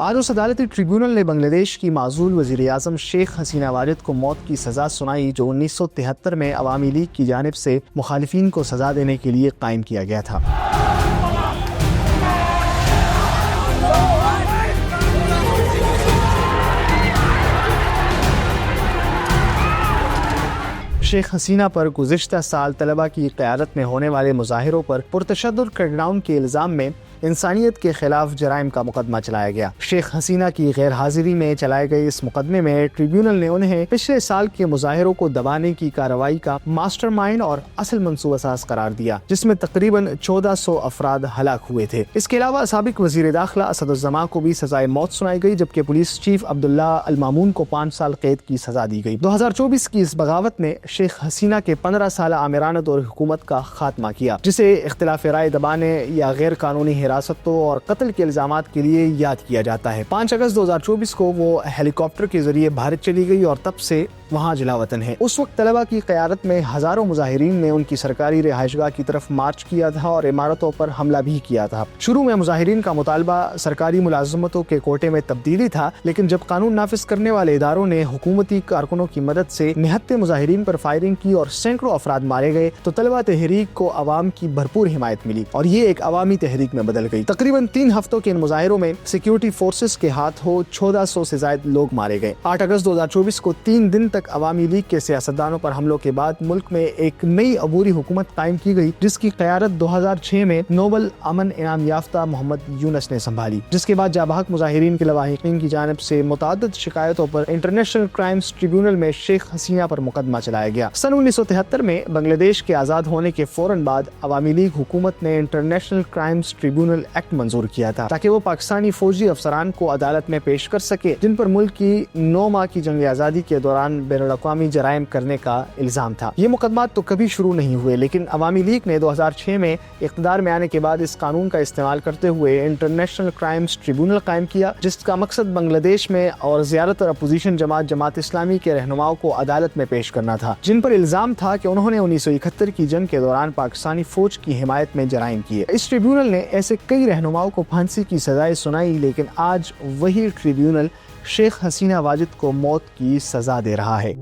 آج اس عدالتی ٹریبیونل نے بنگلہ دیش کی معزول وزیر اعظم شیخ حسینہ واجد کو موت کی سزا سنائی، جو 1973 میں عوامی لیگ کی جانب سے مخالفین کو سزا دینے کے لیے قائم کیا گیا تھا۔ شیخ حسینہ پر گزشتہ سال طلبہ کی قیادت میں ہونے والے مظاہروں پر پرتشدد کریک ڈاؤن کے الزام میں انسانیت کے خلاف جرائم کا مقدمہ چلایا گیا۔ شیخ حسینہ کی غیر حاضری میں چلائے گئے اس مقدمے میں ٹریبیونل نے انہیں پچھلے سال کے مظاہروں کو دبانے کی کارروائی کا ماسٹر مائنڈ اور اصل منصوبہ ساز قرار دیا، جس میں تقریباً 1400 افراد ہلاک ہوئے تھے۔ اس کے علاوہ سابق وزیر داخلہ اسد الزماں کو بھی سزائے موت سنائی گئی، جبکہ پولیس چیف عبداللہ المامون کو 5 سال قید کی سزا دی گئی۔ 2024 کی اس بغاوت نے شیخ حسینہ کے 15 سالہ آمرانہ دور حکومت کا خاتمہ کیا، جسے اختلاف رائے دبانے یا غیر قانونی حراستوں اور قتل کے الزامات کے لیے یاد کیا جاتا ہے۔ 5 اگست 2024 کو وہ ہیلی کاپٹر کے ذریعے بھارت چلی گئی اور تب سے وہاں جلاوطن ہے۔ اس وقت طلبہ کی قیادت میں ہزاروں مظاہرین نے ان کی سرکاری رہائش گاہ کی طرف مارچ کیا تھا اور عمارتوں پر حملہ بھی کیا تھا۔ شروع میں مظاہرین کا مطالبہ سرکاری ملازمتوں کے کوٹے میں تبدیلی تھا، لیکن جب قانون نافذ کرنے والے اداروں نے حکومتی کارکنوں کی مدد سے نہتے مظاہرین پر فائرنگ کی اور سینکڑوں افراد مارے گئے تو طلبہ تحریک کو عوام کی بھرپور حمایت ملی اور یہ ایک عوامی تحریک میں بدل گئی۔ تقریباً 3 ہفتوں کے ان مظاہروں میں سیکیورٹی فورسز کے ہاتھوں 1400 سے زائد لوگ مارے گئے۔ 8 اگست 2024 کو 3 دن تک عوامی لیگ کے سیاستدانوں پر حملوں کے بعد ملک میں ایک نئی عبوری حکومت قائم کی گئی، جس کی قیادت 2006 میں نوبل امن انعام یافتہ محمد یونس نے سنبھالی، جس کے بعد جاں بحق مظاہرین کے لواحقین کی جانب سے متعدد شکایتوں پر انٹرنیشنل کرائمز ٹریبیونل میں شیخ حسینہ پر مقدمہ چلایا گیا۔ سن 1973 میں بنگلہ دیش کے آزاد ہونے کے فوراً بعد عوامی لیگ حکومت نے انٹرنیشنل کرائمز ٹریبیونل ایکٹ منظور کیا تھا تاکہ وہ پاکستانی فوجی افسران کو عدالت میں پیش کر سکے جن پر ملک کی 9 ماہ کی جنگ آزادی کے دوران بین الاقوامی جرائم کرنے کا الزام تھا۔ یہ مقدمات تو کبھی شروع نہیں ہوئے، لیکن عوامی لیگ نے 2006 میں اقتدار میں آنے کے بعد اس قانون کا استعمال کرتے ہوئے انٹرنیشنل کرائمز ٹریبیونل قائم کیا، جس کا مقصد بنگلہ دیش میں اور زیادہ تر اپوزیشن جماعت اسلامی کے رہنماؤں کو عدالت میں پیش کرنا تھا، جن پر الزام تھا کہ انہوں نے 1971 کی جنگ کے دوران پاکستانی فوج کی حمایت میں جرائم کیے۔ اس ٹریبیونل نے ایسے کئی رہنماؤں کو پھانسی کی سزائیں سنائی، لیکن آج وہی ٹریبیونل شیخ حسینہ واجد کو موت کی سزا دے رہا ہے۔